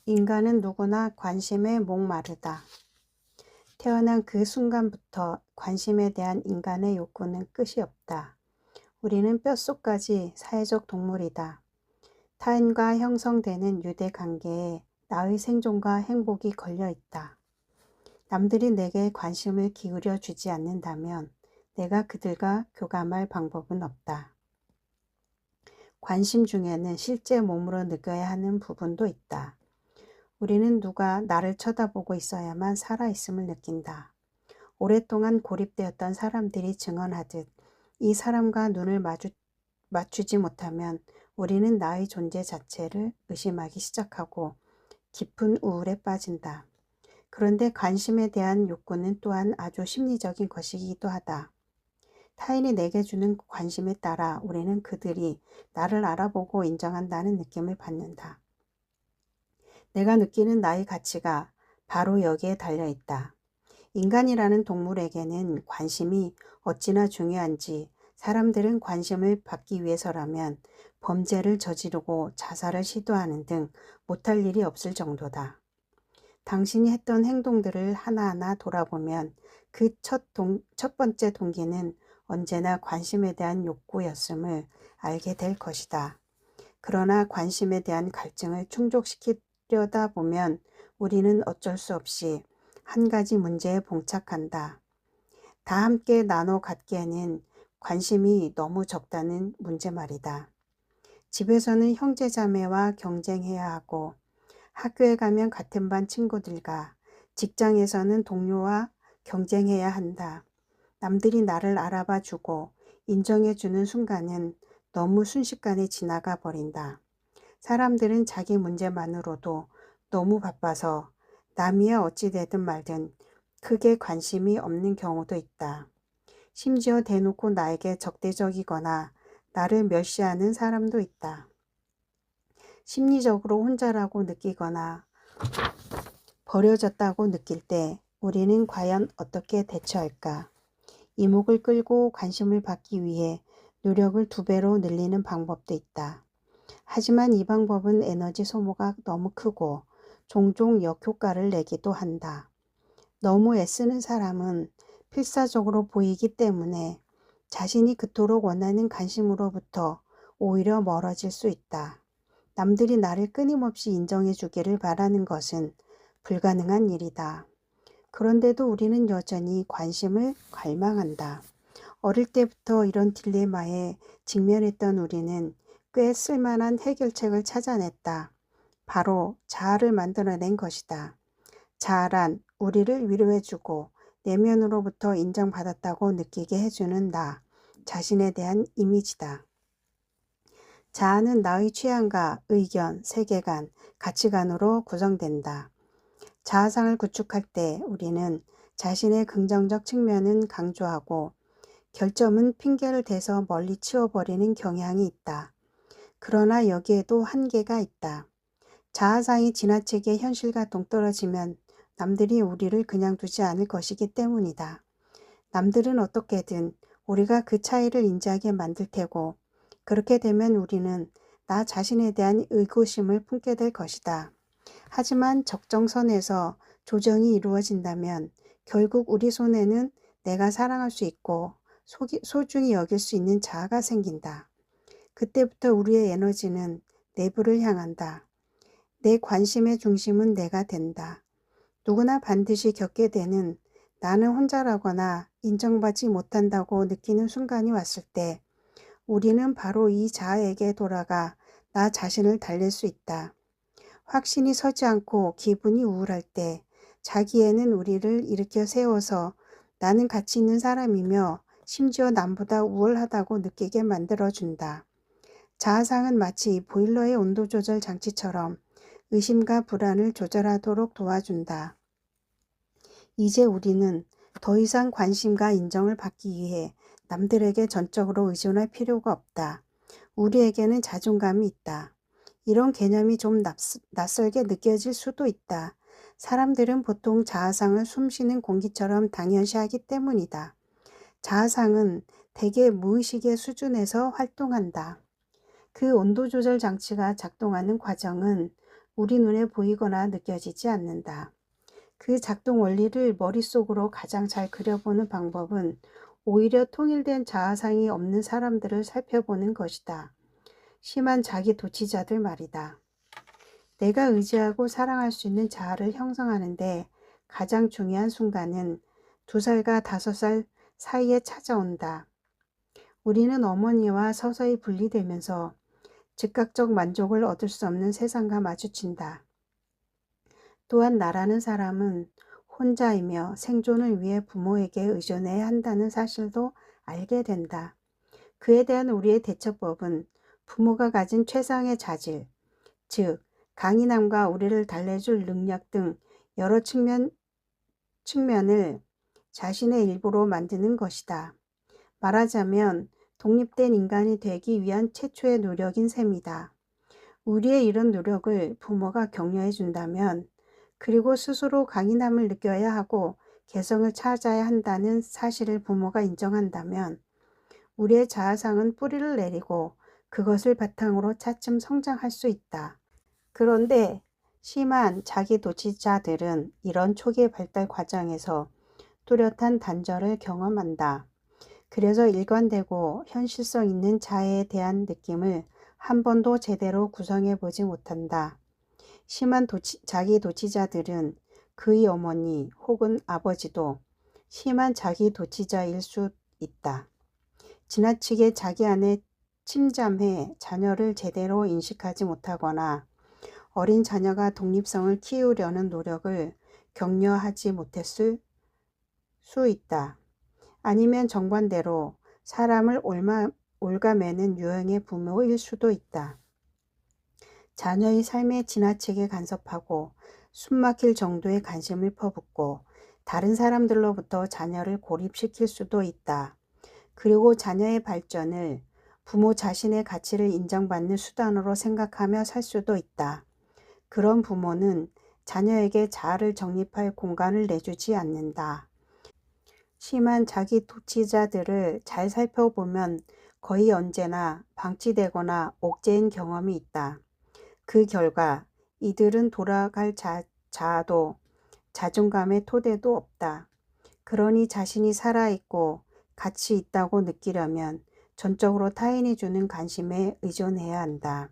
인간은 누구나 관심에 목마르다. 태어난 그 순간부터 관심에 대한 인간의 욕구는 끝이 없다. 우리는 뼛속까지 사회적 동물이다. 타인과 형성되는 유대 관계에 나의 생존과 행복이 걸려 있다. 남들이 내게 관심을 기울여 주지 않는다면 내가 그들과 교감할 방법은 없다. 관심 중에는 실제 몸으로 느껴야 하는 부분도 있다. 우리는 누가 나를 쳐다보고 있어야만 살아있음을 느낀다. 오랫동안 고립되었던 사람들이 증언하듯 이 사람과 눈을 맞추지 못하면 우리는 나의 존재 자체를 의심하기 시작하고 깊은 우울에 빠진다. 그런데 관심에 대한 욕구는 또한 아주 심리적인 것이기도 하다. 타인이 내게 주는 관심에 따라 우리는 그들이 나를 알아보고 인정한다는 느낌을 받는다. 내가 느끼는 나의 가치가 바로 여기에 달려있다. 인간이라는 동물에게는 관심이 어찌나 중요한지 사람들은 관심을 받기 위해서라면 범죄를 저지르고 자살을 시도하는 등 못할 일이 없을 정도다. 당신이 했던 행동들을 하나하나 돌아보면 그 첫 번째 동기는 언제나 관심에 대한 욕구였음을 알게 될 것이다. 그러나 관심에 대한 갈증을 충족시키려다 보면 우리는 어쩔 수 없이 한 가지 문제에 봉착한다. 다 함께 나눠 갖기에는 관심이 너무 적다는 문제 말이다. 집에서는 형제자매와 경쟁해야 하고 학교에 가면 같은 반 친구들과 직장에서는 동료와 경쟁해야 한다. 남들이 나를 알아봐 주고 인정해 주는 순간은 너무 순식간에 지나가 버린다. 사람들은 자기 문제만으로도 너무 바빠서 남이야 어찌 되든 말든 크게 관심이 없는 경우도 있다. 심지어 대놓고 나에게 적대적이거나 나를 멸시하는 사람도 있다. 심리적으로 혼자라고 느끼거나 버려졌다고 느낄 때 우리는 과연 어떻게 대처할까? 이목을 끌고 관심을 받기 위해 노력을 2배로 늘리는 방법도 있다. 하지만 이 방법은 에너지 소모가 너무 크고 종종 역효과를 내기도 한다. 너무 애쓰는 사람은 필사적으로 보이기 때문에 자신이 그토록 원하는 관심으로부터 오히려 멀어질 수 있다. 남들이 나를 끊임없이 인정해 주기를 바라는 것은 불가능한 일이다. 그런데도 우리는 여전히 관심을 갈망한다. 어릴 때부터 이런 딜레마에 직면했던 우리는 꽤 쓸만한 해결책을 찾아냈다. 바로 자아를 만들어낸 것이다. 자아란 우리를 위로해주고 내면으로부터 인정받았다고 느끼게 해주는 나 자신에 대한 이미지다. 자아는 나의 취향과 의견, 세계관, 가치관으로 구성된다. 자아상을 구축할 때 우리는 자신의 긍정적 측면은 강조하고 결점은 핑계를 대서 멀리 치워버리는 경향이 있다. 그러나 여기에도 한계가 있다. 자아상이 지나치게 현실과 동떨어지면 남들이 우리를 그냥 두지 않을 것이기 때문이다. 남들은 어떻게든 우리가 그 차이를 인지하게 만들 테고 그렇게 되면 우리는 나 자신에 대한 의구심을 품게 될 것이다. 하지만 적정선에서 조정이 이루어진다면 결국 우리 손에는 내가 사랑할 수 있고 소중히 여길 수 있는 자아가 생긴다. 그때부터 우리의 에너지는 내부를 향한다. 내 관심의 중심은 내가 된다. 누구나 반드시 겪게 되는 나는 혼자라거나 인정받지 못한다고 느끼는 순간이 왔을 때 우리는 바로 이 자아에게 돌아가 나 자신을 달랠 수 있다. 확신이 서지 않고 기분이 우울할 때 자기애는 우리를 일으켜 세워서 나는 가치 있는 사람이며 심지어 남보다 우월하다고 느끼게 만들어준다. 자아상은 마치 보일러의 온도 조절 장치처럼 의심과 불안을 조절하도록 도와준다. 이제 우리는 더 이상 관심과 인정을 받기 위해 남들에게 전적으로 의존할 필요가 없다. 우리에게는 자존감이 있다. 이런 개념이 좀 낯설게 느껴질 수도 있다. 사람들은 보통 자아상을 숨쉬는 공기처럼 당연시하기 때문이다. 자아상은 대개 무의식의 수준에서 활동한다. 그 온도 조절 장치가 작동하는 과정은 우리 눈에 보이거나 느껴지지 않는다. 그 작동 원리를 머릿속으로 가장 잘 그려보는 방법은 오히려 통일된 자아상이 없는 사람들을 살펴보는 것이다. 심한 자기 도취자들 말이다. 내가 의지하고 사랑할 수 있는 자아를 형성하는데 가장 중요한 순간은 2살과 5살 사이에 찾아온다. 우리는 어머니와 서서히 분리되면서 즉각적 만족을 얻을 수 없는 세상과 마주친다. 또한 나라는 사람은 혼자이며 생존을 위해 부모에게 의존해야 한다는 사실도 알게 된다. 그에 대한 우리의 대처법은 부모가 가진 최상의 자질, 즉 강인함과 우리를 달래줄 능력 등 여러 측면을 자신의 일부로 만드는 것이다. 말하자면 독립된 인간이 되기 위한 최초의 노력인 셈이다. 우리의 이런 노력을 부모가 격려해 준다면, 그리고 스스로 강인함을 느껴야 하고 개성을 찾아야 한다는 사실을 부모가 인정한다면 우리의 자아상은 뿌리를 내리고 그것을 바탕으로 차츰 성장할 수 있다. 그런데 심한 자기도취자들은 이런 초기 발달 과정에서 뚜렷한 단절을 경험한다. 그래서 일관되고 현실성 있는 자해에 대한 느낌을 한 번도 제대로 구성해 보지 못한다. 심한 자기도취자들은 그의 어머니 혹은 아버지도 심한 자기도취자일 수 있다. 지나치게 자기 안에 침잠해 자녀를 제대로 인식하지 못하거나 어린 자녀가 독립성을 키우려는 노력을 격려하지 못했을 수 있다. 아니면 정반대로 사람을 올가매는 유형의 부모일 수도 있다. 자녀의 삶에 지나치게 간섭하고 숨막힐 정도의 관심을 퍼붓고 다른 사람들로부터 자녀를 고립시킬 수도 있다. 그리고 자녀의 발전을 부모 자신의 가치를 인정받는 수단으로 생각하며 살 수도 있다. 그런 부모는 자녀에게 자아를 정립할 공간을 내주지 않는다. 심한 자기도취자들을 잘 살펴보면 거의 언제나 방치되거나 옥죄인 경험이 있다. 그 결과 이들은 돌아갈 자아도 자존감의 토대도 없다. 그러니 자신이 살아있고 가치 있다고 느끼려면 전적으로 타인이 주는 관심에 의존해야 한다.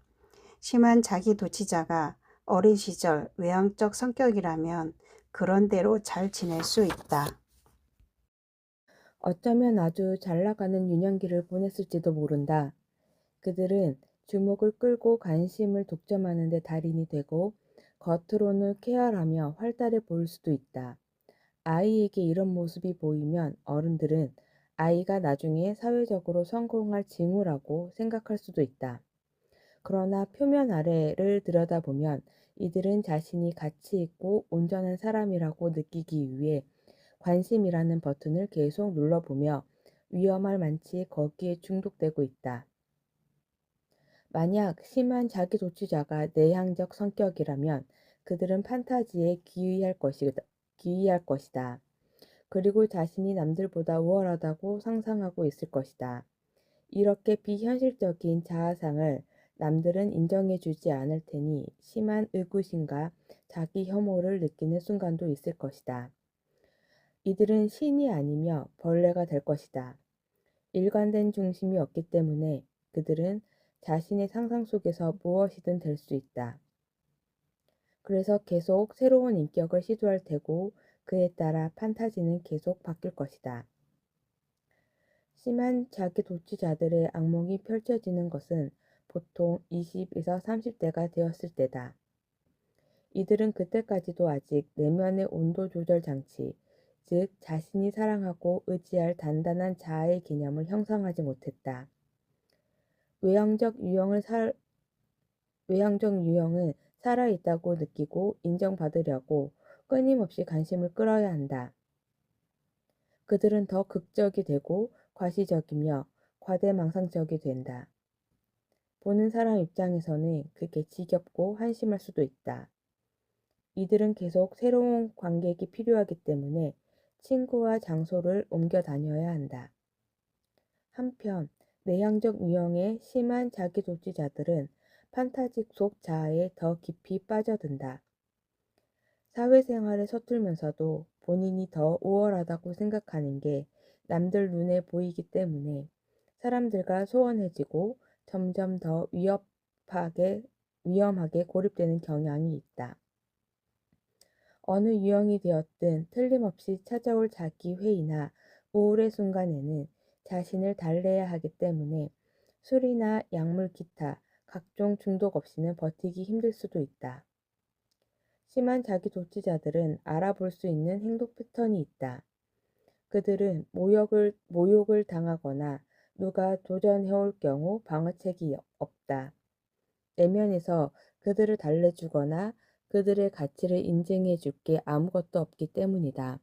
심한 자기도취자가 어린 시절 외향적 성격이라면 그런 대로 잘 지낼 수 있다. 어쩌면 아주 잘 나가는 유년기를 보냈을지도 모른다. 그들은 주목을 끌고 관심을 독점하는 데 달인이 되고 겉으로는 쾌활하며 활달해 보일 수도 있다. 아이에게 이런 모습이 보이면 어른들은 아이가 나중에 사회적으로 성공할 징후라고 생각할 수도 있다. 그러나 표면 아래를 들여다보면 이들은 자신이 가치 있고 온전한 사람이라고 느끼기 위해 관심이라는 버튼을 계속 눌러보며 위험할 만치 거기에 중독되고 있다. 만약 심한 자기도취자가 내향적 성격이라면 그들은 판타지에 기이할 것이다. 그리고 자신이 남들보다 우월하다고 상상하고 있을 것이다. 이렇게 비현실적인 자아상을 남들은 인정해주지 않을 테니 심한 의구심과 자기 혐오를 느끼는 순간도 있을 것이다. 이들은 신이 아니며 벌레가 될 것이다. 일관된 중심이 없기 때문에 그들은 자신의 상상 속에서 무엇이든 될 수 있다. 그래서 계속 새로운 인격을 시도할 테고 그에 따라 판타지는 계속 바뀔 것이다. 심한 자기도취자들의 악몽이 펼쳐지는 것은 보통 20에서 30대가 되었을 때다. 이들은 그때까지도 아직 내면의 온도 조절 장치, 즉 자신이 사랑하고 의지할 단단한 자아의 개념을 형성하지 못했다. 외향적 유형은 살아있다고 느끼고 인정받으려고 끊임없이 관심을 끌어야 한다. 그들은 더 극적이 되고 과시적이며 과대망상적이 된다. 보는 사람 입장에서는 그게 지겹고 한심할 수도 있다. 이들은 계속 새로운 관객이 필요하기 때문에 친구와 장소를 옮겨 다녀야 한다. 한편 내향적 유형의 심한 자기도취자들은 판타지 속 자아에 더 깊이 빠져든다. 사회생활에 서툴면서도 본인이 더 우월하다고 생각하는 게 남들 눈에 보이기 때문에 사람들과 소원해지고 점점 더 위험하게 고립되는 경향이 있다. 어느 유형이 되었든 틀림없이 찾아올 자기 회의나 우울의 순간에는 자신을 달래야 하기 때문에 술이나 약물 기타 각종 중독 없이는 버티기 힘들 수도 있다. 심한 자기 도취자들은 알아볼 수 있는 행동 패턴이 있다. 그들은 모욕을 당하거나 누가 도전해올 경우 방어책이 없다. 내면에서 그들을 달래주거나 그들의 가치를 인정해 줄 게 아무것도 없기 때문이다.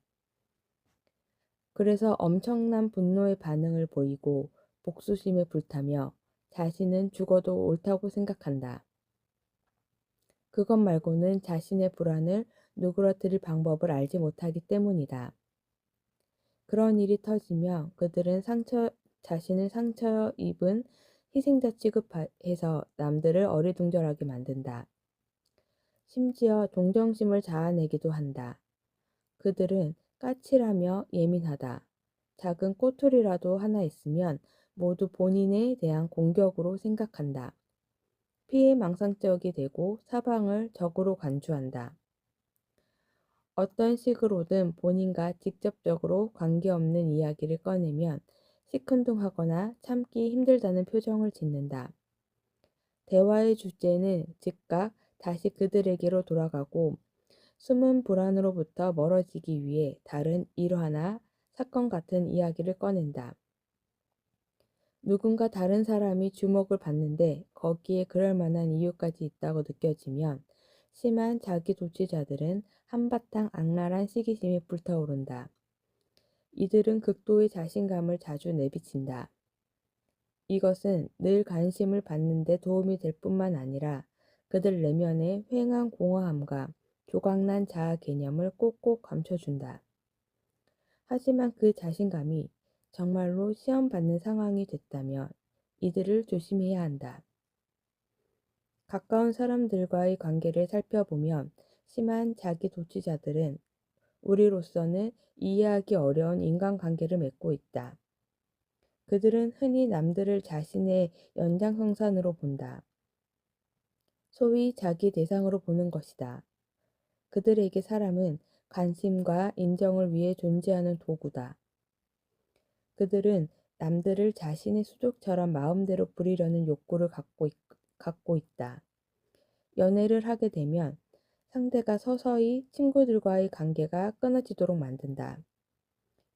그래서 엄청난 분노의 반응을 보이고 복수심에 불타며 자신은 죽어도 옳다고 생각한다. 그것 말고는 자신의 불안을 누그러뜨릴 방법을 알지 못하기 때문이다. 그런 일이 터지며 그들은 자신을 상처 입은 희생자 취급해서 남들을 어리둥절하게 만든다. 심지어 동정심을 자아내기도 한다. 그들은 까칠하며 예민하다. 작은 꼬투리라도 하나 있으면 모두 본인에 대한 공격으로 생각한다. 피해망상적이 되고 사방을 적으로 간주한다. 어떤 식으로든 본인과 직접적으로 관계없는 이야기를 꺼내면 시큰둥하거나 참기 힘들다는 표정을 짓는다. 대화의 주제는 즉각 다시 그들에게로 돌아가고 숨은 불안으로부터 멀어지기 위해 다른 일화나 사건 같은 이야기를 꺼낸다. 누군가 다른 사람이 주목을 받는데 거기에 그럴 만한 이유까지 있다고 느껴지면 심한 자기 도취자들은 한바탕 악랄한 시기심이 불타오른다. 이들은 극도의 자신감을 자주 내비친다. 이것은 늘 관심을 받는 데 도움이 될 뿐만 아니라 그들 내면의 휑한 공허함과 조각난 자아 개념을 꼭꼭 감춰준다. 하지만 그 자신감이 정말로 시험받는 상황이 됐다면 이들을 조심해야 한다. 가까운 사람들과의 관계를 살펴보면 심한 자기 도취자들은 우리로서는 이해하기 어려운 인간관계를 맺고 있다. 그들은 흔히 남들을 자신의 연장선상으로 본다. 소위 자기 대상으로 보는 것이다. 그들에게 사람은 관심과 인정을 위해 존재하는 도구다. 그들은 남들을 자신의 수족처럼 마음대로 부리려는 욕구를 갖고 있다. 연애를 하게 되면 상대가 서서히 친구들과의 관계가 끊어지도록 만든다.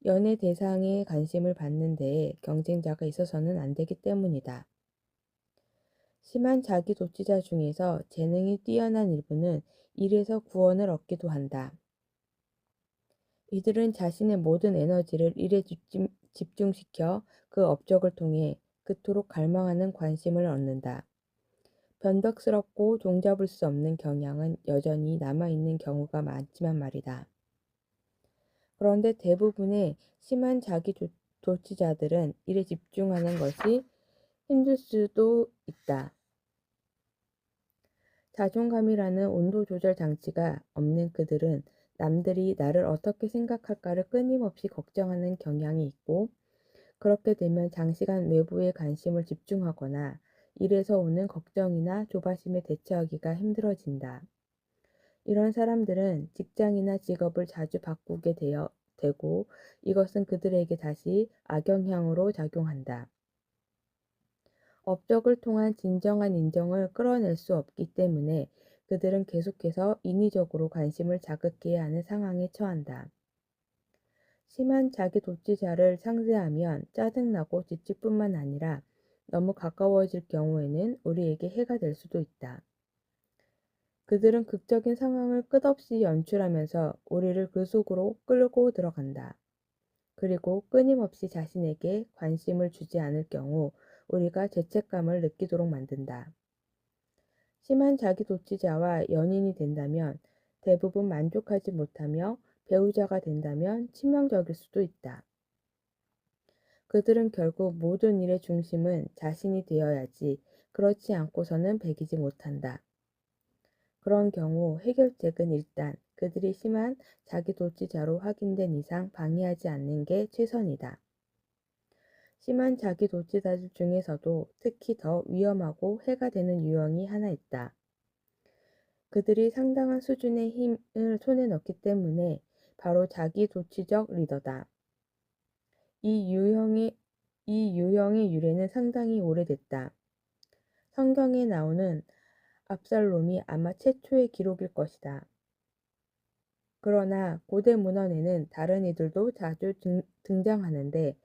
연애 대상의 관심을 받는 데에 경쟁자가 있어서는 안 되기 때문이다. 심한 자기 도취자 중에서 재능이 뛰어난 일부는 일에서 구원을 얻기도 한다. 이들은 자신의 모든 에너지를 일에 집중시켜 그 업적을 통해 그토록 갈망하는 관심을 얻는다. 변덕스럽고 종잡을 수 없는 경향은 여전히 남아있는 경우가 많지만 말이다. 그런데 대부분의 심한 자기 도취자들은 일에 집중하는 것이 힘들 수도 있다. 자존감이라는 온도 조절 장치가 없는 그들은 남들이 나를 어떻게 생각할까를 끊임없이 걱정하는 경향이 있고, 그렇게 되면 장시간 외부에 관심을 집중하거나 일에서 오는 걱정이나 조바심에 대처하기가 힘들어진다. 이런 사람들은 직장이나 직업을 자주 바꾸게 되고 이것은 그들에게 다시 악영향으로 작용한다. 업적을 통한 진정한 인정을 끌어낼 수 없기 때문에 그들은 계속해서 인위적으로 관심을 자극해야 하는 상황에 처한다. 심한 자기 도취자를 상대하면 짜증나고 지칠 뿐만 아니라 너무 가까워질 경우에는 우리에게 해가 될 수도 있다. 그들은 극적인 상황을 끝없이 연출하면서 우리를 그 속으로 끌고 들어간다. 그리고 끊임없이 자신에게 관심을 주지 않을 경우 우리가 죄책감을 느끼도록 만든다. 심한 자기 도취자와 연인이 된다면 대부분 만족하지 못하며 배우자가 된다면 치명적일 수도 있다. 그들은 결국 모든 일의 중심은 자신이 되어야지 그렇지 않고서는 배기지 못한다. 그런 경우 해결책은 일단 그들이 심한 자기도취자로 확인된 이상 방해하지 않는 게 최선이다. 심한 자기도취자들 중에서도 특히 더 위험하고 해가 되는 유형이 하나 있다. 그들이 상당한 수준의 힘을 손에 넣기 때문에 바로 자기도취적 리더다. 이 유형의 유래는 상당히 오래됐다. 성경에 나오는 압살롬이 아마 최초의 기록일 것이다. 그러나 고대 문헌에는 다른 이들도 자주 등장하는데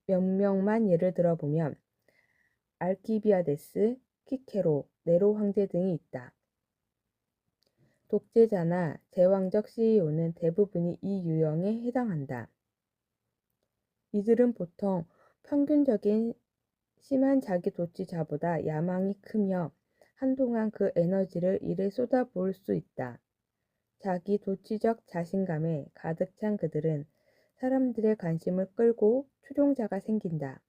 몇 명만 예를 들어보면 알키비아데스, 키케로, 네로 황제 등이 있다. 독재자나 제왕적 CEO는 대부분이 이 유형에 해당한다. 이들은 보통 평균적인 심한 자기도취자보다 야망이 크며 한동안 그 에너지를 일에 쏟아부을 수 있다. 자기도취적 자신감에 가득 찬 그들은 사람들의 관심을 끌고 추종자가 생긴다.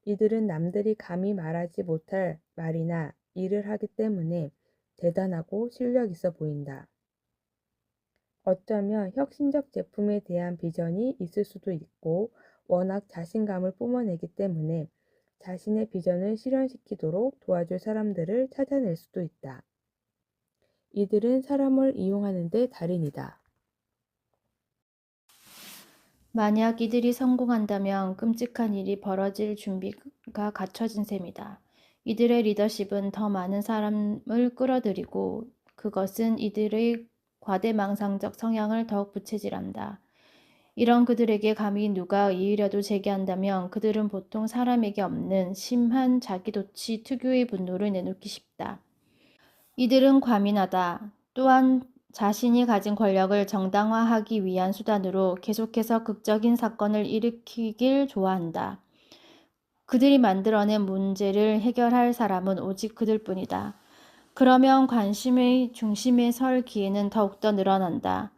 이들은 남들이 감히 말하지 못할 말이나 일을 하기 때문에 대단하고 실력 있어 보인다. 어쩌면 혁신적 제품에 대한 비전이 있을 수도 있고 워낙 자신감을 뿜어내기 때문에 자신의 비전을 실현시키도록 도와줄 사람들을 찾아낼 수도 있다. 이들은 사람을 이용하는 데 달인이다. 만약 이들이 성공한다면 끔찍한 일이 벌어질 준비가 갖춰진 셈이다. 이들의 리더십은 더 많은 사람을 끌어들이고 그것은 이들의 과대망상적 성향을 더욱 부채질한다. 이런 그들에게 감히 누가 이의라도 제기한다면 그들은 보통 사람에게 없는 심한 자기도취 특유의 분노를 내놓기 쉽다. 이들은 과민하다. 또한 자신이 가진 권력을 정당화하기 위한 수단으로 계속해서 극적인 사건을 일으키길 좋아한다. 그들이 만들어낸 문제를 해결할 사람은 오직 그들뿐이다. 그러면 관심의 중심에 설 기회는 더욱더 늘어난다.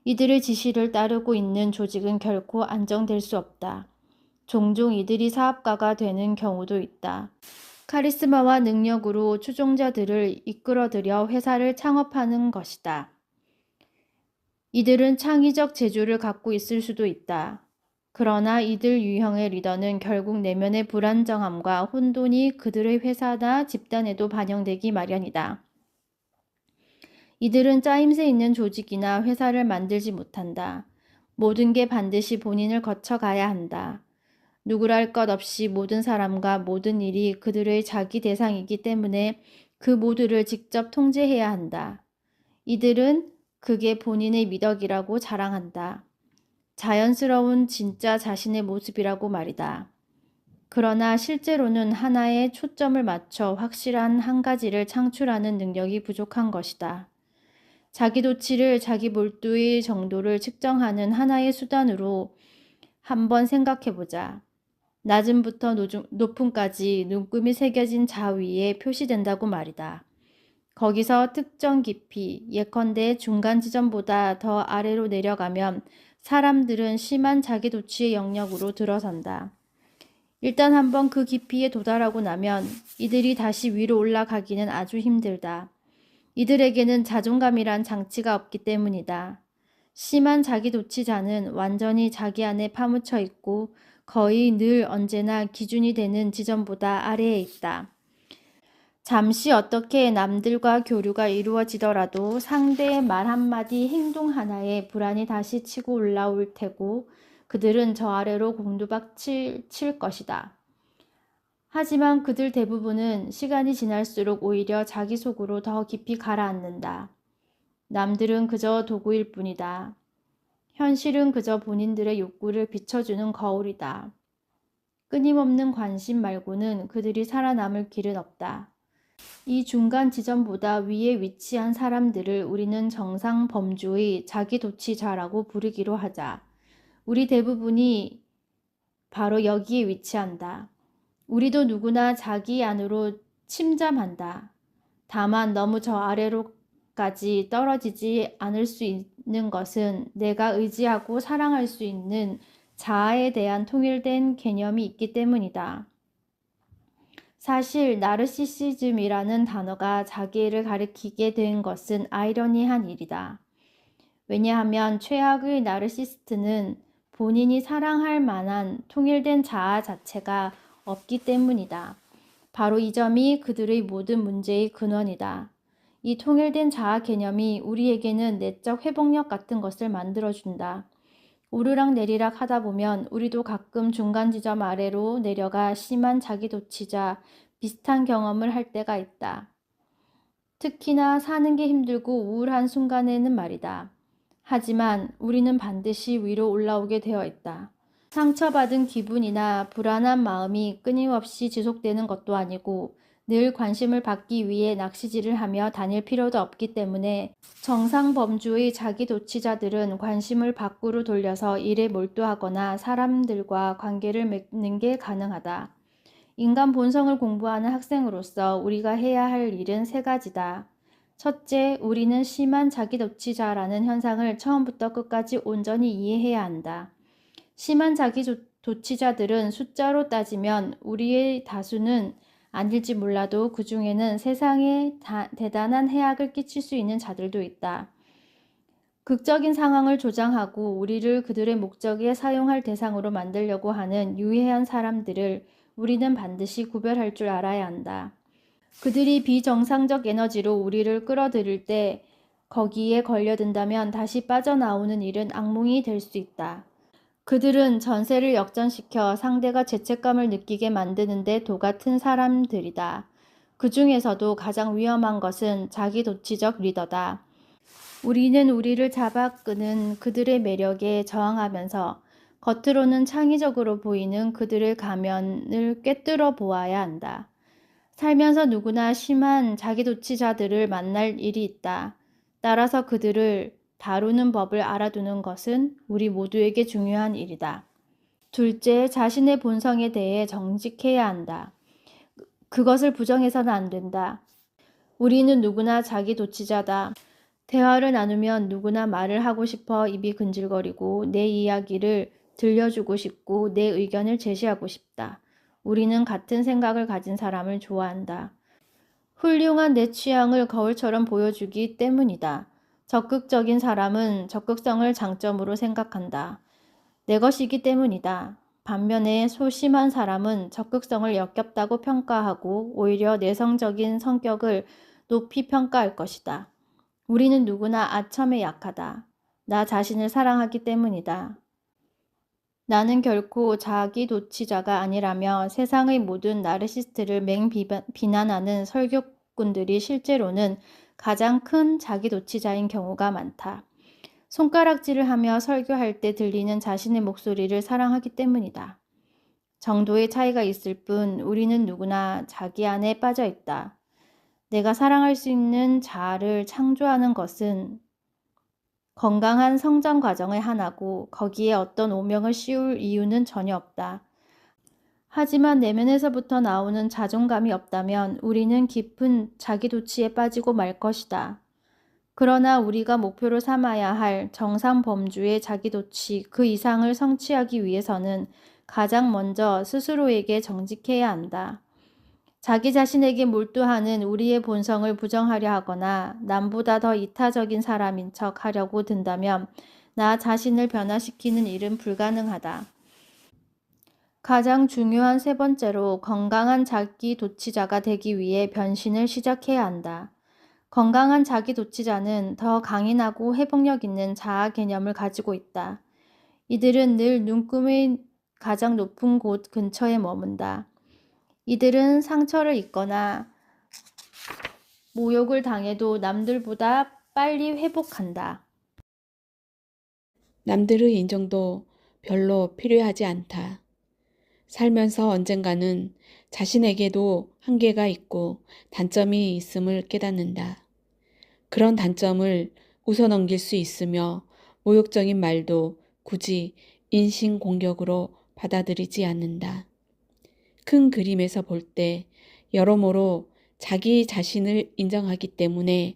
이들의 지시를 따르고 있는 조직은 결코 안정될 수 없다. 종종 이들이 사업가가 되는 경우도 있다. 카리스마와 능력으로 추종자들을 이끌어들여 회사를 창업하는 것이다. 이들은 창의적 재주를 갖고 있을 수도 있다. 그러나 이들 유형의 리더는 결국 내면의 불안정함과 혼돈이 그들의 회사나 집단에도 반영되기 마련이다. 이들은 짜임새 있는 조직이나 회사를 만들지 못한다. 모든 게 반드시 본인을 거쳐가야 한다. 누구랄 것 없이 모든 사람과 모든 일이 그들의 자기 대상이기 때문에 그 모두를 직접 통제해야 한다. 이들은 그게 본인의 미덕이라고 자랑한다. 자연스러운 진짜 자신의 모습이라고 말이다. 그러나 실제로는 하나에 초점을 맞춰 확실한 한 가지를 창출하는 능력이 부족한 것이다. 자기도취를 자기 몰두의 정도를 측정하는 하나의 수단으로 한번 생각해보자. 낮음부터 높음까지 눈금이 새겨진 자 위에 표시된다고 말이다. 거기서 특정 깊이, 예컨대 중간 지점보다 더 아래로 내려가면 사람들은 심한 자기도취의 영역으로 들어선다. 일단 한번 그 깊이에 도달하고 나면 이들이 다시 위로 올라가기는 아주 힘들다. 이들에게는 자존감이란 장치가 없기 때문이다. 심한 자기도취자는 완전히 자기 안에 파묻혀 있고 거의 늘 언제나 기준이 되는 지점보다 아래에 있다. 잠시 어떻게 남들과 교류가 이루어지더라도 상대의 말 한마디 행동 하나에 불안이 다시 치고 올라올 테고 그들은 저 아래로 곤두박질 칠 것이다. 하지만 그들 대부분은 시간이 지날수록 오히려 자기 속으로 더 깊이 가라앉는다. 남들은 그저 도구일 뿐이다. 현실은 그저 본인들의 욕구를 비춰주는 거울이다. 끊임없는 관심 말고는 그들이 살아남을 길은 없다. 이 중간 지점보다 위에 위치한 사람들을 우리는 정상 범주의 자기도취자라고 부르기로 하자. 우리 대부분이 바로 여기에 위치한다. 우리도 누구나 자기 안으로 침잠한다. 다만 너무 저 아래로까지 떨어지지 않을 수 있는 것은 내가 의지하고 사랑할 수 있는 자아에 대한 통일된 개념이 있기 때문이다. 사실 나르시시즘이라는 단어가 자기를 가리키게 된 것은 아이러니한 일이다. 왜냐하면 최악의 나르시스트는 본인이 사랑할 만한 통일된 자아 자체가 없기 때문이다. 바로 이 점이 그들의 모든 문제의 근원이다. 이 통일된 자아 개념이 우리에게는 내적 회복력 같은 것을 만들어준다. 오르락 내리락 하다 보면 우리도 가끔 중간 지점 아래로 내려가 심한 자기도취자 비슷한 경험을 할 때가 있다. 특히나 사는 게 힘들고 우울한 순간에는 말이다. 하지만 우리는 반드시 위로 올라오게 되어 있다. 상처받은 기분이나 불안한 마음이 끊임없이 지속되는 것도 아니고 늘 관심을 받기 위해 낚시질을 하며 다닐 필요도 없기 때문에 정상 범주의 자기도취자들은 관심을 밖으로 돌려서 일에 몰두하거나 사람들과 관계를 맺는 게 가능하다. 인간 본성을 공부하는 학생으로서 우리가 해야 할 일은 세 가지다. 첫째, 우리는 심한 자기도취자라는 현상을 처음부터 끝까지 온전히 이해해야 한다. 심한 자기도취자들은 숫자로 따지면 우리의 다수는 아닐지 몰라도 그 중에는 세상에 대단한 해악을 끼칠 수 있는 자들도 있다. 극적인 상황을 조장하고 우리를 그들의 목적에 사용할 대상으로 만들려고 하는 유해한 사람들을 우리는 반드시 구별할 줄 알아야 한다. 그들이 비정상적 에너지로 우리를 끌어들일 때 거기에 걸려든다면 다시 빠져나오는 일은 악몽이 될 수 있다. 그들은 전세를 역전시켜 상대가 죄책감을 느끼게 만드는 데 도같은 사람들이다. 그 중에서도 가장 위험한 것은 자기도취적 리더다. 우리는 우리를 잡아끄는 그들의 매력에 저항하면서 겉으로는 창의적으로 보이는 그들의 가면을 꿰뚫어 보아야 한다. 살면서 누구나 심한 자기도취자들을 만날 일이 있다. 따라서 그들을 다루는 법을 알아두는 것은 우리 모두에게 중요한 일이다. 둘째, 자신의 본성에 대해 정직해야 한다. 그것을 부정해서는 안 된다. 우리는 누구나 자기도취자다. 대화를 나누면 누구나 말을 하고 싶어 입이 근질거리고 내 이야기를 들려주고 싶고 내 의견을 제시하고 싶다. 우리는 같은 생각을 가진 사람을 좋아한다. 훌륭한 내 취향을 거울처럼 보여주기 때문이다. 적극적인 사람은 적극성을 장점으로 생각한다. 내 것이기 때문이다. 반면에 소심한 사람은 적극성을 역겹다고 평가하고 오히려 내성적인 성격을 높이 평가할 것이다. 우리는 누구나 아첨에 약하다. 나 자신을 사랑하기 때문이다. 나는 결코 자기도취자가 아니라며 세상의 모든 나르시스트를 맹비난하는 설교꾼들이 실제로는 가장 큰 자기도취자인 경우가 많다. 손가락질을 하며 설교할 때 들리는 자신의 목소리를 사랑하기 때문이다. 정도의 차이가 있을 뿐 우리는 누구나 자기 안에 빠져 있다. 내가 사랑할 수 있는 자아를 창조하는 것은 건강한 성장 과정의 하나고 거기에 어떤 오명을 씌울 이유는 전혀 없다. 하지만 내면에서부터 나오는 자존감이 없다면 우리는 깊은 자기도취에 빠지고 말 것이다. 그러나 우리가 목표로 삼아야 할 정상 범주의 자기도취 그 이상을 성취하기 위해서는 가장 먼저 스스로에게 정직해야 한다. 자기 자신에게 몰두하는 우리의 본성을 부정하려 하거나 남보다 더 이타적인 사람인 척 하려고 든다면 나 자신을 변화시키는 일은 불가능하다. 가장 중요한 세 번째로 건강한 자기도취자가 되기 위해 변신을 시작해야 한다. 건강한 자기도취자는 더 강인하고 회복력 있는 자아 개념을 가지고 있다. 이들은 늘 눈금의 가장 높은 곳 근처에 머문다. 이들은 상처를 입거나 모욕을 당해도 남들보다 빨리 회복한다. 남들의 인정도 별로 필요하지 않다. 살면서 언젠가는 자신에게도 한계가 있고 단점이 있음을 깨닫는다. 그런 단점을 웃어넘길 수 있으며 모욕적인 말도 굳이 인신공격으로 받아들이지 않는다. 큰 그림에서 볼 때 여러모로 자기 자신을 인정하기 때문에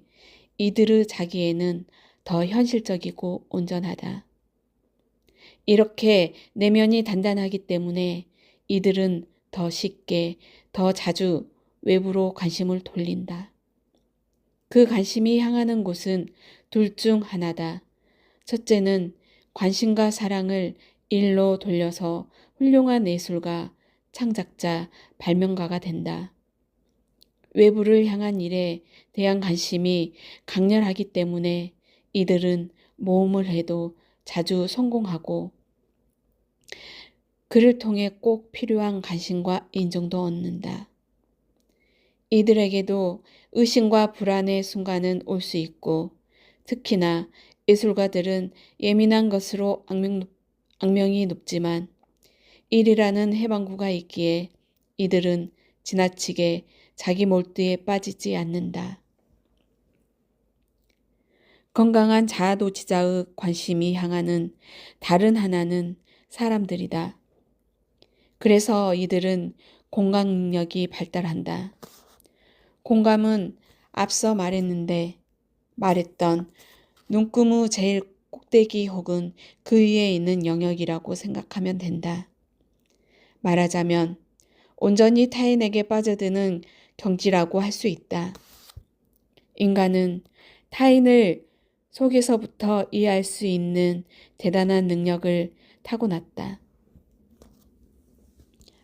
이들의 자기애는 더 현실적이고 온전하다. 이렇게 내면이 단단하기 때문에 이들은 더 쉽게, 더 자주 외부로 관심을 돌린다. 그 관심이 향하는 곳은 둘 중 하나다. 첫째는 관심과 사랑을 일로 돌려서 훌륭한 예술가, 창작자, 발명가가 된다. 외부를 향한 일에 대한 관심이 강렬하기 때문에 이들은 모험을 해도 자주 성공하고 그를 통해 꼭 필요한 관심과 인정도 얻는다. 이들에게도 의심과 불안의 순간은 올 수 있고 특히나 예술가들은 예민한 것으로 악명이 높지만 일이라는 해방구가 있기에 이들은 지나치게 자기 몰두에 빠지지 않는다. 건강한 자아도취자의 관심이 향하는 다른 하나는 사람들이다. 그래서 이들은 공감 능력이 발달한다. 공감은 앞서 말했던 눈금의 제일 꼭대기 혹은 그 위에 있는 영역이라고 생각하면 된다. 말하자면 온전히 타인에게 빠져드는 경지라고 할 수 있다. 인간은 타인을 속에서부터 이해할 수 있는 대단한 능력을 타고났다.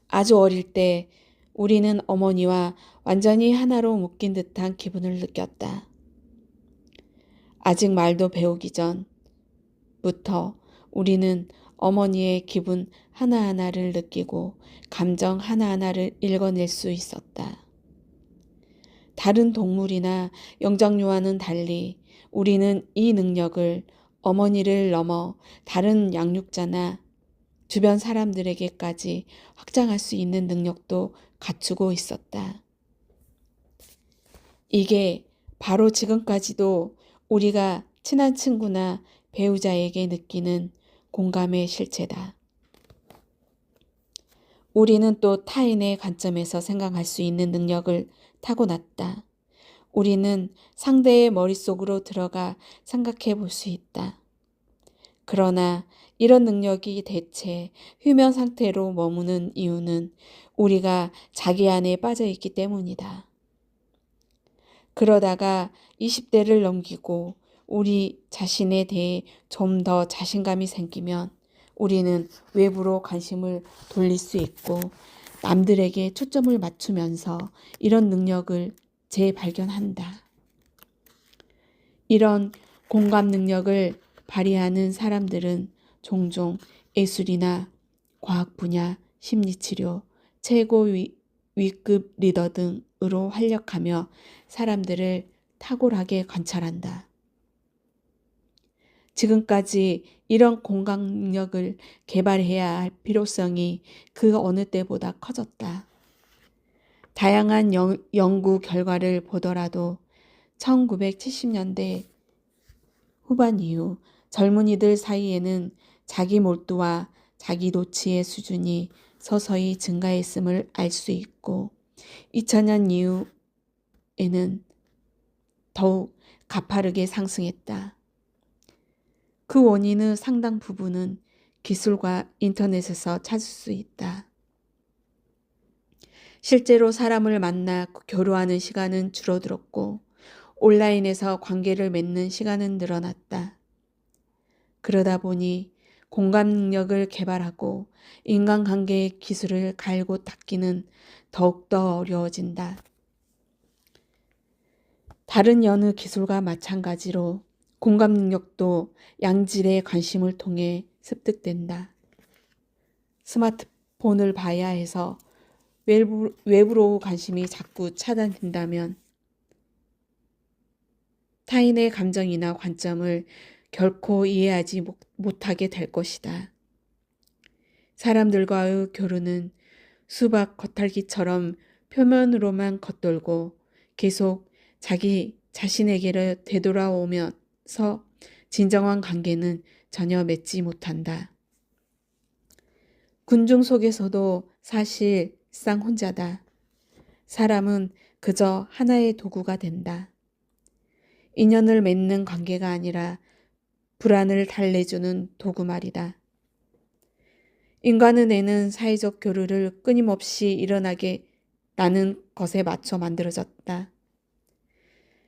아주 어릴 때 우리는 어머니와 완전히 하나로 묶인 듯한 기분을 느꼈다. 아직 말도 배우기 전부터 우리는 어머니의 기분 하나하나를 느끼고 감정 하나하나를 읽어낼 수 있었다. 다른 동물이나 영장류와는 달리 우리는 이 능력을 어머니를 넘어 다른 양육자나 주변 사람들에게까지 확장할 수 있는 능력도 갖추고 있었다. 이게 바로 지금까지도 우리가 친한 친구나 배우자에게 느끼는 공감의 실체다. 우리는 또 타인의 관점에서 생각할 수 있는 능력을 타고났다. 우리는 상대의 머릿속으로 들어가 생각해 볼 수 있다. 그러나 이런 능력이 대체 휴면 상태로 머무는 이유는 우리가 자기 안에 빠져 있기 때문이다. 그러다가 20대를 넘기고 우리 자신에 대해 좀 더 자신감이 생기면 우리는 외부로 관심을 돌릴 수 있고 남들에게 초점을 맞추면서 이런 능력을 재발견한다. 이런 공감 능력을 발휘하는 사람들은 종종 예술이나 과학 분야, 심리치료, 최고 위급 리더 등으로 활약하며 사람들을 탁월하게 관찰한다. 지금까지 이런 공감 능력을 개발해야 할 필요성이 그 어느 때보다 커졌다. 다양한 연구 결과를 보더라도 1970년대 후반 이후 젊은이들 사이에는 자기 몰두와 자기 도취의 수준이 서서히 증가했음을 알 수 있고 2000년 이후에는 더욱 가파르게 상승했다. 그 원인의 상당 부분은 기술과 인터넷에서 찾을 수 있다. 실제로 사람을 만나 교류하는 시간은 줄어들었고 온라인에서 관계를 맺는 시간은 늘어났다. 그러다 보니 공감 능력을 개발하고 인간관계의 기술을 갈고 닦기는 더욱더 어려워진다. 다른 여느 기술과 마찬가지로 공감 능력도 양질의 관심을 통해 습득된다. 스마트폰을 봐야 해서 외부로 관심이 자꾸 차단된다면 타인의 감정이나 관점을 결코 이해하지 못하게 될 것이다. 사람들과의 교류는 수박 겉핥기처럼 표면으로만 겉돌고 계속 자기 자신에게로 되돌아오면서 진정한 관계는 전혀 맺지 못한다. 군중 속에서도 사실상 혼자다. 사람은 그저 하나의 도구가 된다. 인연을 맺는 관계가 아니라 불안을 달래주는 도구 말이다. 인간은 애는 사회적 교류를 끊임없이 일어나게 라는 것에 맞춰 만들어졌다.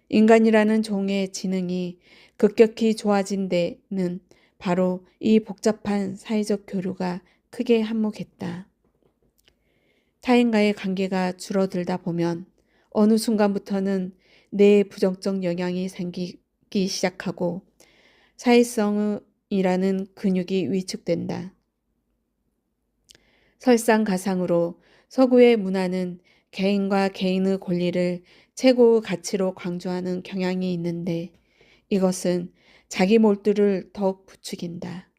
인간이라는 종의 지능이 급격히 좋아진 데는 바로 이 복잡한 사회적 교류가 크게 한몫했다. 타인과의 관계가 줄어들다 보면 어느 순간부터는 뇌에 부정적 영향이 생기기 시작하고 사회성이라는 근육이 위축된다. 설상가상으로 서구의 문화는 개인과 개인의 권리를 최고의 가치로 강조하는 경향이 있는데 이것은 자기 몰두를 더욱 부추긴다.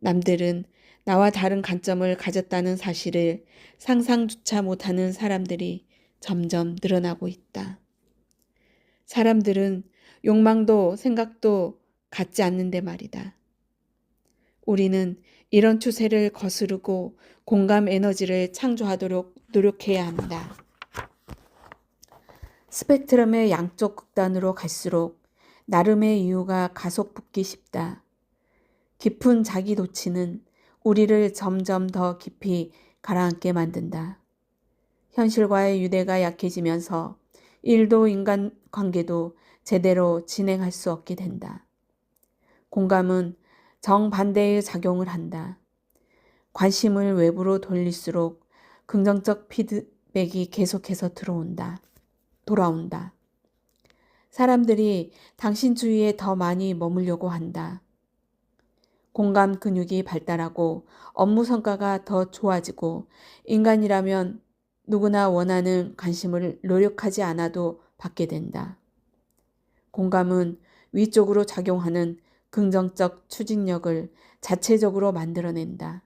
남들은 나와 다른 관점을 가졌다는 사실을 상상조차 못하는 사람들이 점점 늘어나고 있다. 사람들은 욕망도 생각도 갖지 않는데 말이다. 우리는 이런 추세를 거스르고 공감 에너지를 창조하도록 노력해야 한다. 스펙트럼의 양쪽 극단으로 갈수록 나름의 이유가 가속 붙기 쉽다. 깊은 자기 도취는 우리를 점점 더 깊이 가라앉게 만든다. 현실과의 유대가 약해지면서 일도 인간관계도 제대로 진행할 수 없게 된다. 공감은 정반대의 작용을 한다. 관심을 외부로 돌릴수록 긍정적 피드백이 계속해서 돌아온다. 사람들이 당신 주위에 더 많이 머물려고 한다. 공감 근육이 발달하고 업무 성과가 더 좋아지고 인간이라면 누구나 원하는 관심을 노력하지 않아도 받게 된다. 공감은 위쪽으로 작용하는 긍정적 추진력을 자체적으로 만들어낸다.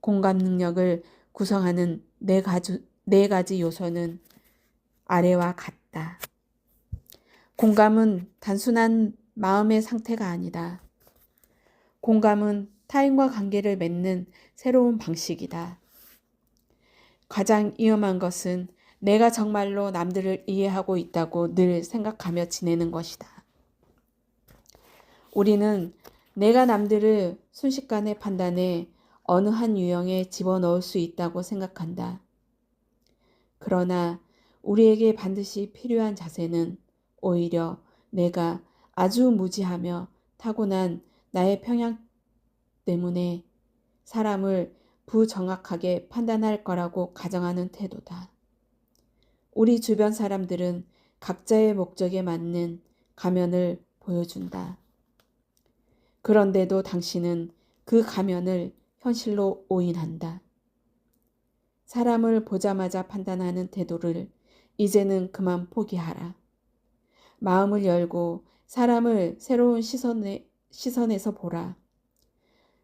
공감 능력을 구성하는 네 가지 요소는 아래와 같다. 공감은 단순한 마음의 상태가 아니다. 공감은 타인과 관계를 맺는 새로운 방식이다. 가장 위험한 것은 내가 정말로 남들을 이해하고 있다고 늘 생각하며 지내는 것이다. 우리는 내가 남들을 순식간에 판단해 어느 한 유형에 집어넣을 수 있다고 생각한다. 그러나 우리에게 반드시 필요한 자세는 오히려 내가 아주 무지하며 타고난 나의 평양 때문에 사람을 부정확하게 판단할 거라고 가정하는 태도다. 우리 주변 사람들은 각자의 목적에 맞는 가면을 보여준다. 그런데도 당신은 그 가면을 현실로 오인한다. 사람을 보자마자 판단하는 태도를 이제는 그만 포기하라. 마음을 열고 사람을 새로운 시선에서 보라.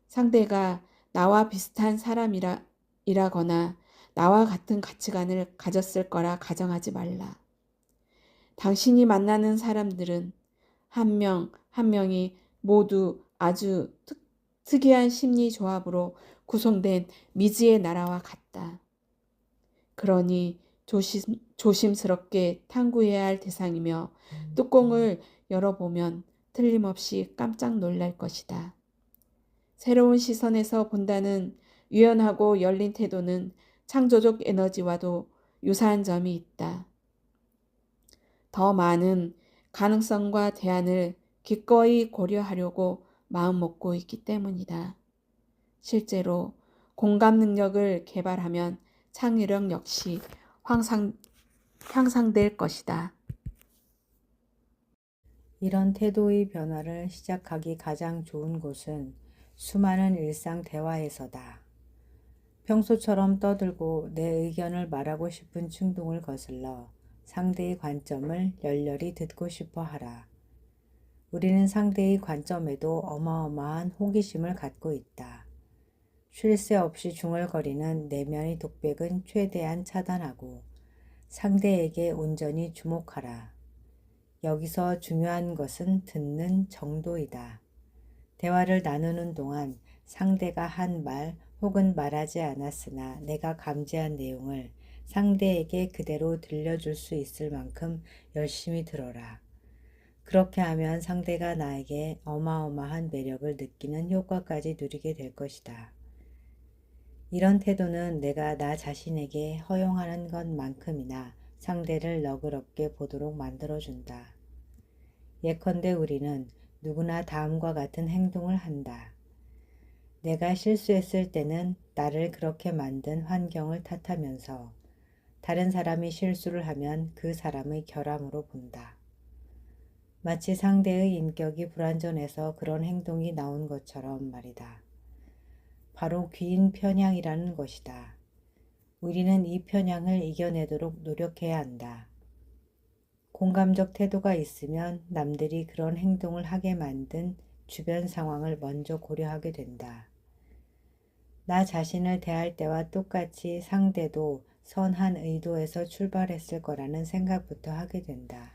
상대가 나와 비슷한 사람이라거나 나와 같은 가치관을 가졌을 거라 가정하지 말라. 당신이 만나는 사람들은 한 명 한 명이 모두 아주 특이한 심리 조합으로 구성된 미지의 나라와 같다. 그러니 조심스럽게 탐구해야 할 대상이며 뚜껑을 열어보면 틀림없이 깜짝 놀랄 것이다. 새로운 시선에서 본다는 유연하고 열린 태도는 창조적 에너지와도 유사한 점이 있다. 더 많은 가능성과 대안을 기꺼이 고려하려고 마음먹고 있기 때문이다. 실제로 공감 능력을 개발하면 창의력 역시 향상될 것이다. 이런 태도의 변화를 시작하기 가장 좋은 곳은 수많은 일상 대화에서다. 평소처럼 떠들고 내 의견을 말하고 싶은 충동을 거슬러 상대의 관점을 열렬히 듣고 싶어 하라. 우리는 상대의 관점에도 어마어마한 호기심을 갖고 있다. 쉴 새 없이 중얼거리는 내면의 독백은 최대한 차단하고 상대에게 온전히 주목하라. 여기서 중요한 것은 듣는 정도이다. 대화를 나누는 동안 상대가 한 말 혹은 말하지 않았으나 내가 감지한 내용을 상대에게 그대로 들려줄 수 있을 만큼 열심히 들어라. 그렇게 하면 상대가 나에게 어마어마한 매력을 느끼는 효과까지 누리게 될 것이다. 이런 태도는 내가 나 자신에게 허용하는 것만큼이나 상대를 너그럽게 보도록 만들어준다. 예컨대 우리는 누구나 다음과 같은 행동을 한다. 내가 실수했을 때는 나를 그렇게 만든 환경을 탓하면서 다른 사람이 실수를 하면 그 사람의 결함으로 본다. 마치 상대의 인격이 불완전해서 그런 행동이 나온 것처럼 말이다. 바로 귀인 편향이라는 것이다. 우리는 이 편향을 이겨내도록 노력해야 한다. 공감적 태도가 있으면 남들이 그런 행동을 하게 만든 주변 상황을 먼저 고려하게 된다. 나 자신을 대할 때와 똑같이 상대도 선한 의도에서 출발했을 거라는 생각부터 하게 된다.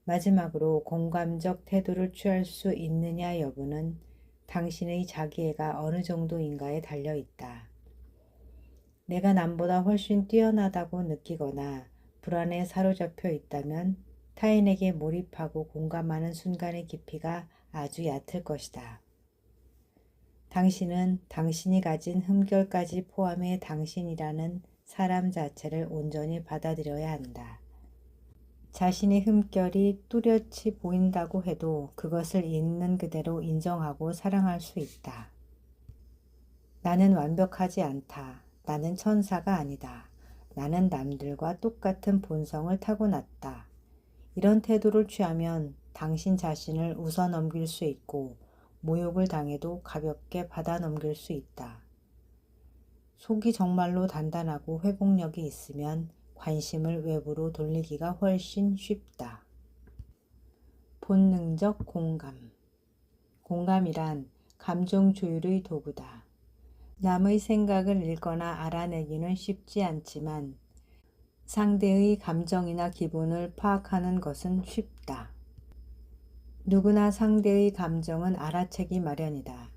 마지막으로 공감적 태도를 취할 수 있느냐 여부는 당신의 자기애가 어느 정도인가에 달려 있다. 내가 남보다 훨씬 뛰어나다고 느끼거나 불안에 사로잡혀 있다면 타인에게 몰입하고 공감하는 순간의 깊이가 아주 얕을 것이다. 당신은 당신이 가진 흠결까지 포함해 당신이라는 사람 자체를 온전히 받아들여야 한다. 자신의 흠결이 뚜렷이 보인다고 해도 그것을 있는 그대로 인정하고 사랑할 수 있다. 나는 완벽하지 않다. 나는 천사가 아니다. 나는 남들과 똑같은 본성을 타고났다. 이런 태도를 취하면 당신 자신을 웃어넘길 수 있고 모욕을 당해도 가볍게 받아넘길 수 있다. 속이 정말로 단단하고 회복력이 있으면 관심을 외부로 돌리기가 훨씬 쉽다. 본능적 공감. 공감이란 감정 조율의 도구다. 남의 생각을 읽거나 알아내기는 쉽지 않지만 상대의 감정이나 기분을 파악하는 것은 쉽다. 누구나 상대의 감정은 알아채기 마련이다.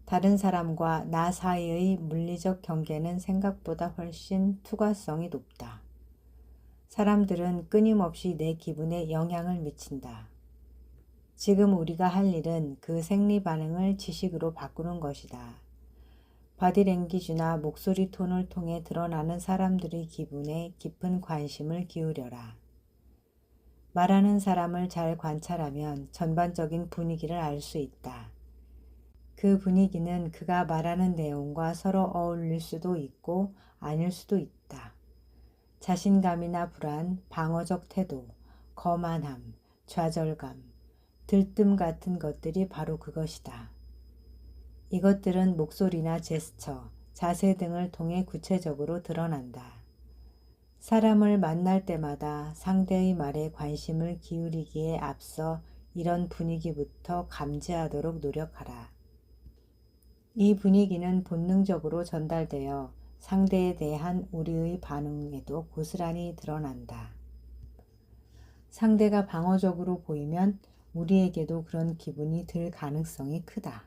다른 사람과 나 사이의 물리적 경계는 생각보다 훨씬 투과성이 높다. 사람들은 끊임없이 내 기분에 영향을 미친다. 지금 우리가 할 일은 그 생리 반응을 지식으로 바꾸는 것이다. 바디랭귀지나 목소리 톤을 통해 드러나는 사람들의 기분에 깊은 관심을 기울여라. 말하는 사람을 잘 관찰하면 전반적인 분위기를 알 수 있다. 그 분위기는 그가 말하는 내용과 서로 어울릴 수도 있고 아닐 수도 있다. 자신감이나 불안, 방어적 태도, 거만함, 좌절감, 들뜸 같은 것들이 바로 그것이다. 이것들은 목소리나 제스처, 자세 등을 통해 구체적으로 드러난다. 사람을 만날 때마다 상대의 말에 관심을 기울이기에 앞서 이런 분위기부터 감지하도록 노력하라. 이 분위기는 본능적으로 전달되어 상대에 대한 우리의 반응에도 고스란히 드러난다. 상대가 방어적으로 보이면 우리에게도 그런 기분이 들 가능성이 크다.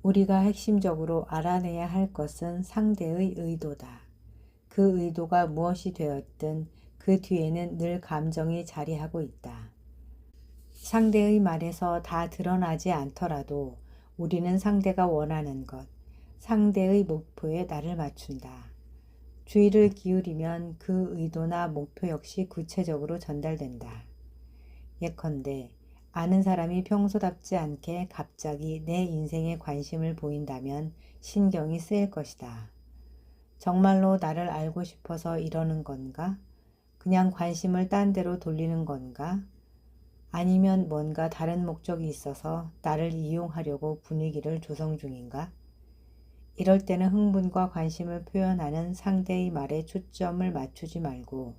우리가 핵심적으로 알아내야 할 것은 상대의 의도다. 그 의도가 무엇이 되었든 그 뒤에는 늘 감정이 자리하고 있다. 상대의 말에서 다 드러나지 않더라도 우리는 상대가 원하는 것, 상대의 목표에 나를 맞춘다. 주의를 기울이면 그 의도나 목표 역시 구체적으로 전달된다. 예컨대 아는 사람이 평소답지 않게 갑자기 내 인생에 관심을 보인다면 신경이 쓰일 것이다. 정말로 나를 알고 싶어서 이러는 건가? 그냥 관심을 딴 데로 돌리는 건가? 아니면 뭔가 다른 목적이 있어서 나를 이용하려고 분위기를 조성 중인가? 이럴 때는 흥분과 관심을 표현하는 상대의 말에 초점을 맞추지 말고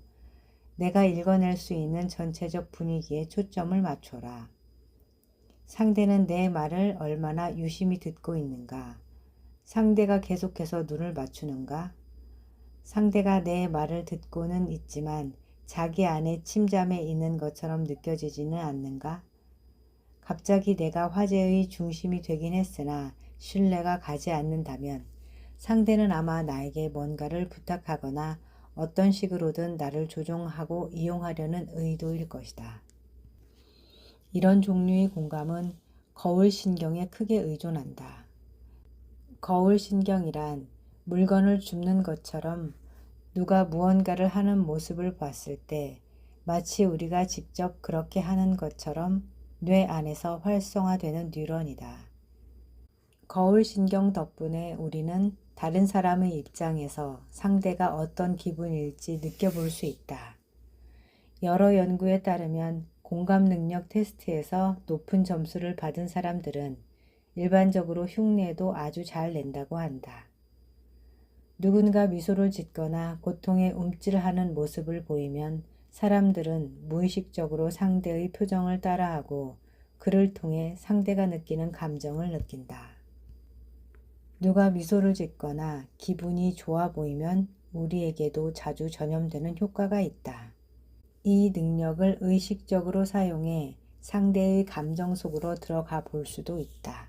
내가 읽어낼 수 있는 전체적 분위기에 초점을 맞춰라. 상대는 내 말을 얼마나 유심히 듣고 있는가? 상대가 계속해서 눈을 맞추는가? 상대가 내 말을 듣고는 있지만 자기 안에 침잠해 있는 것처럼 느껴지지는 않는가? 갑자기 내가 화제의 중심이 되긴 했으나 신뢰가 가지 않는다면 상대는 아마 나에게 뭔가를 부탁하거나 어떤 식으로든 나를 조종하고 이용하려는 의도일 것이다. 이런 종류의 공감은 거울신경에 크게 의존한다. 거울신경이란 물건을 줍는 것처럼 누가 무언가를 하는 모습을 봤을 때 마치 우리가 직접 그렇게 하는 것처럼 뇌 안에서 활성화되는 뉴런이다. 거울신경 덕분에 우리는 다른 사람의 입장에서 상대가 어떤 기분일지 느껴볼 수 있다. 여러 연구에 따르면 공감 능력 테스트에서 높은 점수를 받은 사람들은 일반적으로 흉내도 아주 잘 낸다고 한다. 누군가 미소를 짓거나 고통에 움찔하는 모습을 보이면 사람들은 무의식적으로 상대의 표정을 따라하고 그를 통해 상대가 느끼는 감정을 느낀다. 누가 미소를 짓거나 기분이 좋아 보이면 우리에게도 자주 전염되는 효과가 있다. 이 능력을 의식적으로 사용해 상대의 감정 속으로 들어가 볼 수도 있다.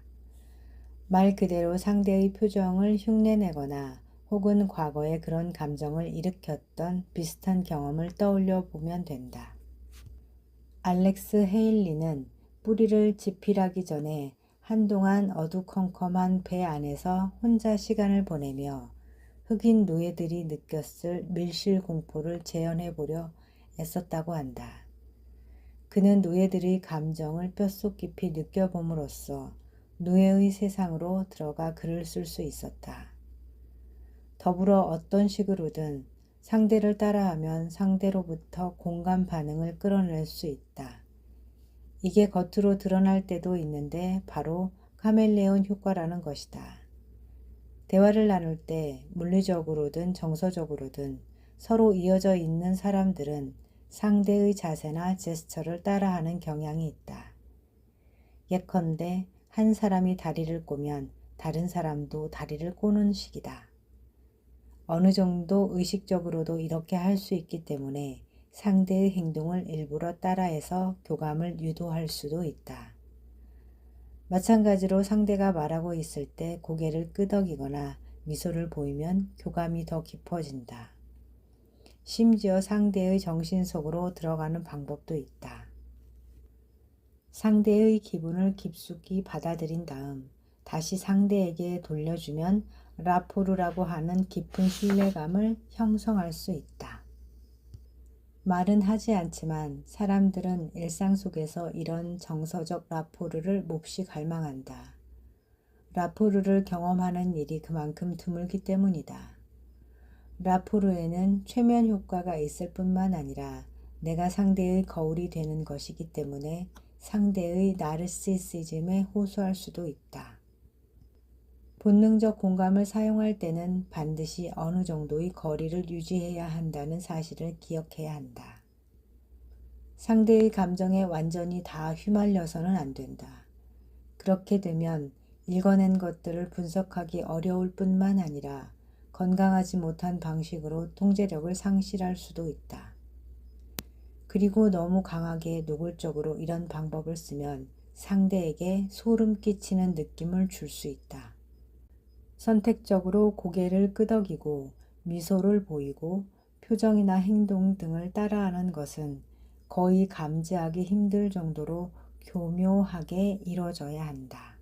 말 그대로 상대의 표정을 흉내내거나 혹은 과거에 그런 감정을 일으켰던 비슷한 경험을 떠올려 보면 된다. 알렉스 헤일리는 뿌리를 지필하기 전에 한동안 어두컴컴한 배 안에서 혼자 시간을 보내며 흑인 노예들이 느꼈을 밀실 공포를 재현해 보려 애썼다고 한다. 그는 노예들의 감정을 뼛속 깊이 느껴봄으로써 노예의 세상으로 들어가 글을 쓸 수 있었다. 더불어 어떤 식으로든 상대를 따라하면 상대로부터 공감 반응을 끌어낼 수 있다. 이게 겉으로 드러날 때도 있는데 바로 카멜레온 효과라는 것이다. 대화를 나눌 때 물리적으로든 정서적으로든 서로 이어져 있는 사람들은 상대의 자세나 제스처를 따라하는 경향이 있다. 예컨대 한 사람이 다리를 꼬면 다른 사람도 다리를 꼬는 식이다. 어느 정도 의식적으로도 이렇게 할 수 있기 때문에 상대의 행동을 일부러 따라해서 교감을 유도할 수도 있다. 마찬가지로 상대가 말하고 있을 때 고개를 끄덕이거나 미소를 보이면 교감이 더 깊어진다. 심지어 상대의 정신 속으로 들어가는 방법도 있다. 상대의 기분을 깊숙이 받아들인 다음 다시 상대에게 돌려주면 라포르라고 하는 깊은 신뢰감을 형성할 수 있다. 말은 하지 않지만 사람들은 일상 속에서 이런 정서적 라포르를 몹시 갈망한다. 라포르를 경험하는 일이 그만큼 드물기 때문이다. 라포르에는 최면 효과가 있을 뿐만 아니라 내가 상대의 거울이 되는 것이기 때문에 상대의 나르시시즘에 호소할 수도 있다. 본능적 공감을 사용할 때는 반드시 어느 정도의 거리를 유지해야 한다는 사실을 기억해야 한다. 상대의 감정에 완전히 다 휘말려서는 안 된다. 그렇게 되면 읽어낸 것들을 분석하기 어려울 뿐만 아니라 건강하지 못한 방식으로 통제력을 상실할 수도 있다. 그리고 너무 강하게 노골적으로 이런 방법을 쓰면 상대에게 소름 끼치는 느낌을 줄 수 있다. 선택적으로 고개를 끄덕이고 미소를 보이고 표정이나 행동 등을 따라하는 것은 거의 감지하기 힘들 정도로 교묘하게 이루어져야 한다.